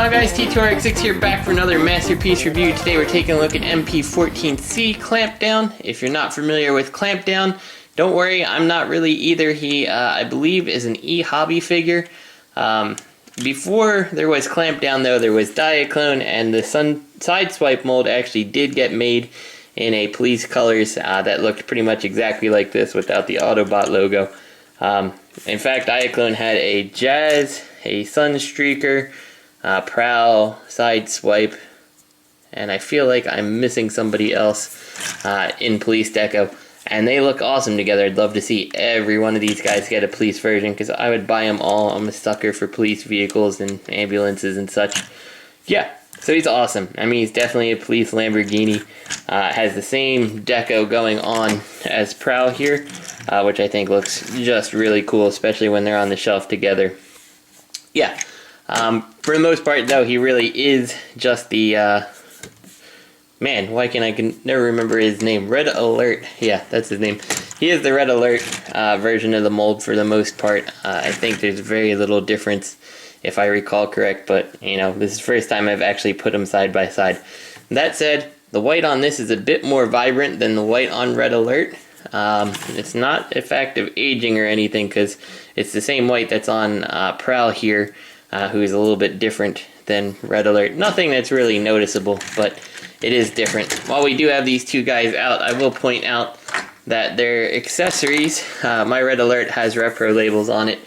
on, guys? T2RX6 here, back for another masterpiece review. Today we're taking a look at MP14C Clampdown. If you're not familiar with Clampdown, don't worry, I'm not really either. He, I believe, is an e-hobby figure. Before there was Clampdown, though, there was Diaclone, and the Sideswipe mold actually did get made in a police colors that looked pretty much exactly like this without the Autobot logo. In fact, Diaclone had a Jazz, a Sunstreaker, Prowl, Sideswipe, and I feel like I'm missing somebody else in police deco. And they look awesome together. I'd love to see every one of these guys get a police version, because I would buy them all. I'm a sucker for police vehicles and ambulances and such. Yeah, so he's awesome. I mean, he's definitely a police Lamborghini. Has the same deco going on as Prowl here, which I think looks just really cool, especially when they're on the shelf together. Yeah, for the most part, though, he really is just the... Man, why can I never remember his name? Red Alert. Yeah, that's his name. He is the Red Alert version of the mold for the most part. I think there's very little difference, if I recall correct, but, you know, this is the first time I've actually put them side by side. That said, the white on this is a bit more vibrant than the white on Red Alert. It's not a fact of aging or anything, because it's the same white that's on Prowl here, who is a little bit different than Red Alert. Nothing that's really noticeable, but it is different. While we do have these two guys out, I will point out that their accessories, my Red Alert has repro labels on it.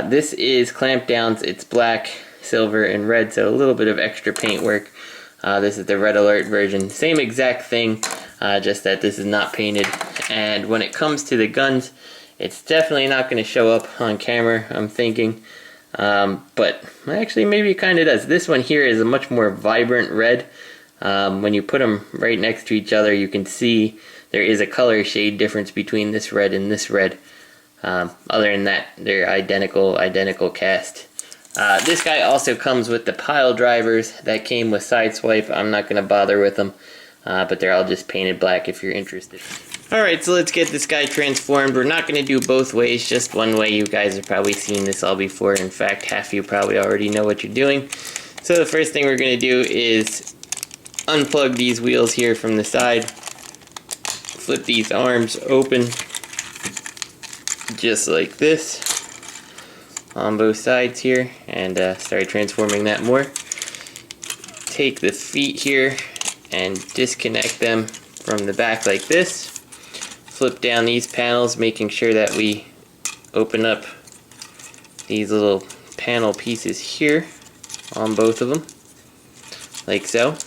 This is Clampdown's. It's black, silver, and red, so a little bit of extra paint work. This is the Red Alert version. Same exact thing, just that this is not painted. And when it comes to the guns, it's definitely not going to show up on camera, I'm thinking. But actually maybe it kind of does. This one here is a much more vibrant red. When you put them right next to each other, you can see there is a color shade difference between this red and this red. Other than that, they're identical cast. This guy also comes with the pile drivers that came with Sideswipe. I'm not going to bother with them, but they're all just painted black if you're interested. Alright, so let's get this guy transformed. We're not going to do both ways, just one way. You guys have probably seen this all before. In fact, half of you probably already know what you're doing. So the first thing we're going to do is unplug these wheels here from the side, flip these arms open just like this on both sides here, and start transforming that more. Take the feet here and disconnect them from the back like this. Flip down these panels, making sure that we open up these little panel pieces here on both of them, like so.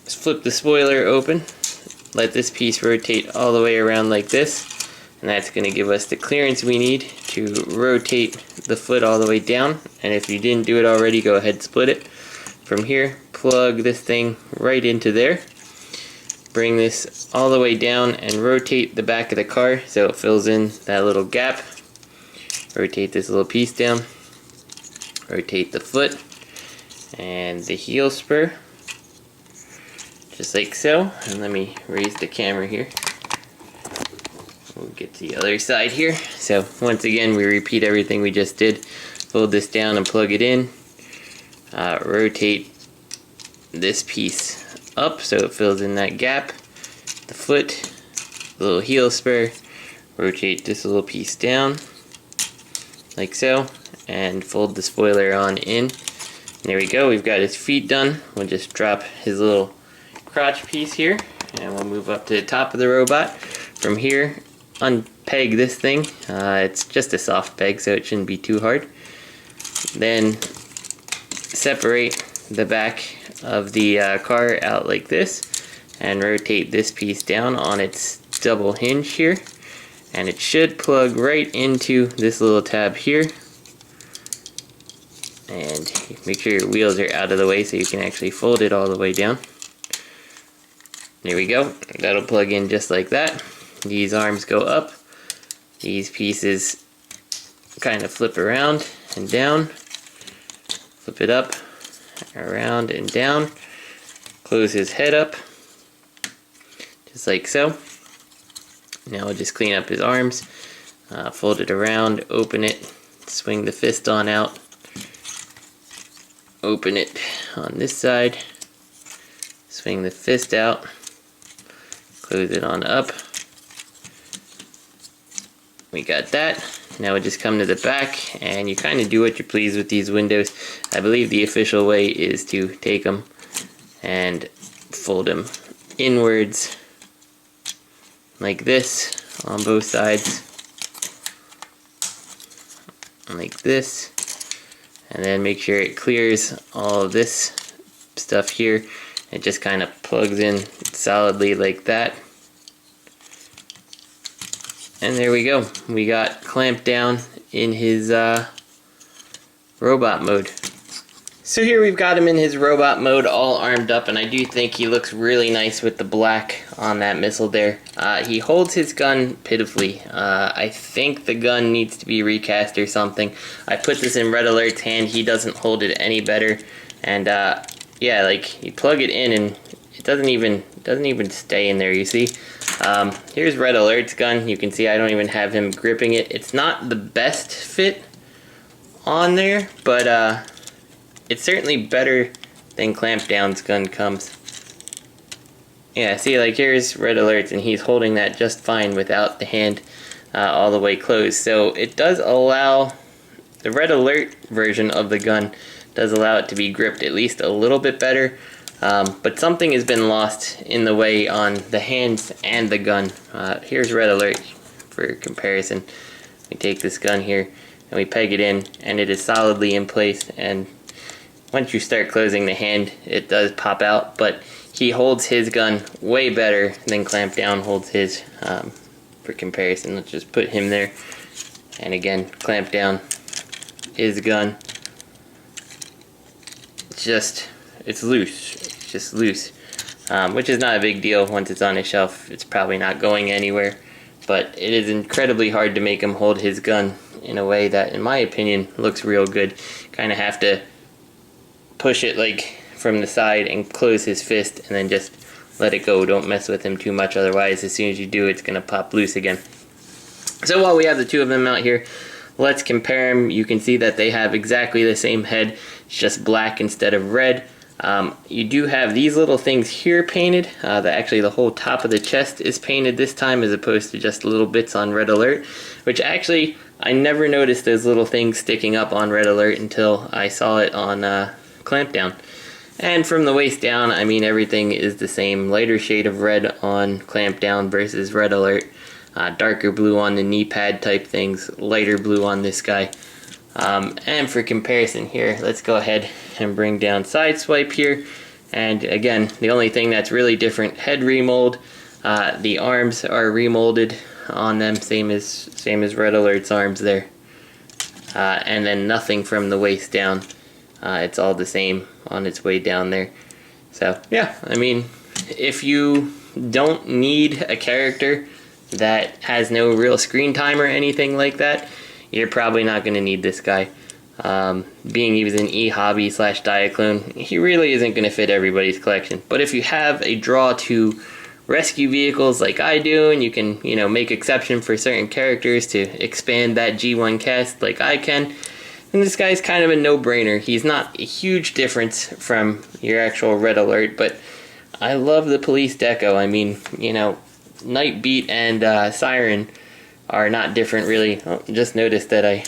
Flip the spoiler open, let this piece rotate all the way around like this, and that's going to give us the clearance we need to rotate the foot all the way down. And if you didn't do it already, go ahead and split it. From here, plug this thing right into there. Bring this all the way down and rotate the back of the car so it fills in that little gap. Rotate this little piece down. Rotate the foot and the heel spur, just like so. And let me raise the camera here. We'll get to the other side here. So once again, we repeat everything we just did. Fold this down and plug it in. Rotate this piece up so it fills in that gap. The foot, the little heel spur. Rotate this little piece down, like so. And fold the spoiler on in. There we go, we've got his feet done. We'll just drop his little crotch piece here, and we'll move up to the top of the robot. From here, unpeg this thing. It's just a soft peg, so it shouldn't be too hard. Then separate the back of the car out like this, and rotate this piece down on its double hinge here, and it should plug right into this little tab here. And make sure your wheels are out of the way so you can actually fold it all the way down. There we go. That'll plug in just like that. These arms go up. These pieces kind of flip around and down. Flip it up, around and down. Close his head up, just like so. Now we'll just clean up his arms. Fold it around, open it, swing the fist on out, open it on this side, swing the fist out, close it on up. We got that. Now we just come to the back and you kind of do what you please with these windows. I believe the official way is to take them and fold them inwards like this on both sides, like this, and then make sure it clears all of this stuff here. It just kind of plugs in solidly like that. And there we go. We got Clampdown in his robot mode. So here we've got him in his robot mode, all armed up, and I do think he looks really nice with the black on that missile there. He holds his gun pitifully. I think the gun needs to be recast or something. I put this in Red Alert's hand. He doesn't hold it any better. And yeah, like you plug it in and it doesn't even stay in there, you see? Here's Red Alert's gun. You can see I don't even have him gripping it. It's not the best fit on there, but it's certainly better than Clampdown's gun comes. Yeah, see, like here's Red Alert's and he's holding that just fine without the hand all the way closed. So it does allow, the Red Alert version of the gun does allow it to be gripped at least a little bit better. But something has been lost in the way on the hands and the gun. Here's Red Alert for comparison. We take this gun here and we peg it in and it is solidly in place, and once you start closing the hand it does pop out, but he holds his gun way better than Clampdown holds his. For comparison, let's just put him there, and again, Clampdown, his gun, it's loose. It's just loose, which is not a big deal. Once it's on a shelf, it's probably not going anywhere. But it is incredibly hard to make him hold his gun in a way that, in my opinion, looks real good. Kind of have to push it like from the side and close his fist, and then just let it go. Don't mess with him too much, otherwise, as soon as you do, it's gonna pop loose again. So while we have the two of them out here, let's compare them. You can see that they have exactly the same head. It's just black instead of red. You do have these little things here painted. Actually the whole top of the chest is painted this time, as opposed to just little bits on Red Alert, which actually I never noticed those little things sticking up on Red Alert until I saw it on Clampdown. And from the waist down, I mean, everything is the same. Lighter shade of red on Clampdown versus Red Alert. Darker blue on the knee pad type things, lighter blue on this guy. And for comparison here, let's go ahead and bring down Sideswipe here. And again, the only thing that's really different, head remold. The arms are remolded on them, same as Red Alert's arms there. And then nothing from the waist down. It's all the same on its way down there. So yeah, I mean, if you don't need a character that has no real screen time or anything like that, you're probably not going to need this guy. Being he was an e-hobby / Diaclone, he really isn't going to fit everybody's collection. But if you have a draw to rescue vehicles like I do, and you can, you know, make exception for certain characters to expand that G1 cast like I can, then this guy's kind of a no-brainer. He's not a huge difference from your actual Red Alert, but I love the police deco. I mean, you know, Nightbeat and Siren are not different really. Oh, just noticed that I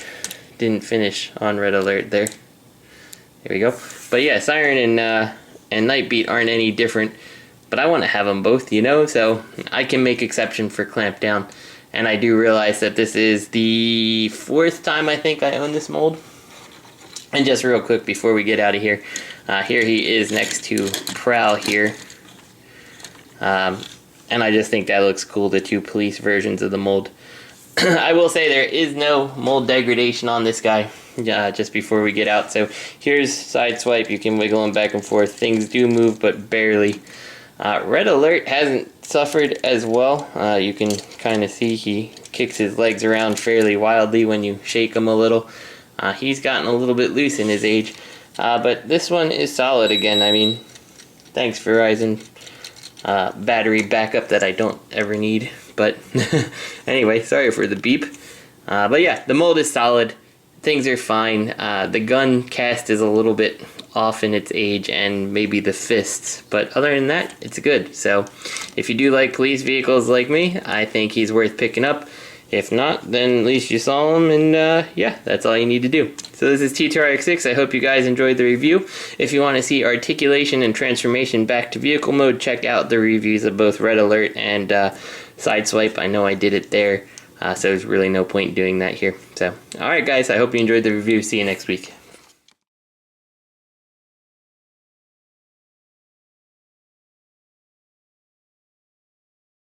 didn't finish on Red Alert there. There we go. But yeah, Siren and Nightbeat aren't any different, but I want to have them both, you know, so I can make exception for Clampdown. And I do realize that this is the 4th time I think I own this mold. And just real quick before we get out of here, here he is next to Prowl here. And I just think that looks cool, the two police versions of the mold. I will say there is no mold degradation on this guy, just before we get out. So here's Sideswipe, you can wiggle him back and forth. Things do move, but barely. Red Alert hasn't suffered as well. You can kind of see he kicks his legs around fairly wildly when you shake him a little. He's gotten a little bit loose in his age. But this one is solid again. I mean, thanks Verizon. Battery backup that I don't ever need. But anyway, sorry for the beep. But yeah, the mold is solid. Things are fine. The gun cast is a little bit off in its age and maybe the fists, but other than that, it's good. So if you do like police vehicles like me, I think he's worth picking up. If not, then at least you saw him, and yeah, that's all you need to do. So this is T2RX6. I hope you guys enjoyed the review. If you want to see articulation and transformation back to vehicle mode, check out the reviews of both Red Alert and Sideswipe. I know I did it there, so there's really no point doing that here. So, alright guys, I hope you enjoyed the review. See you next week.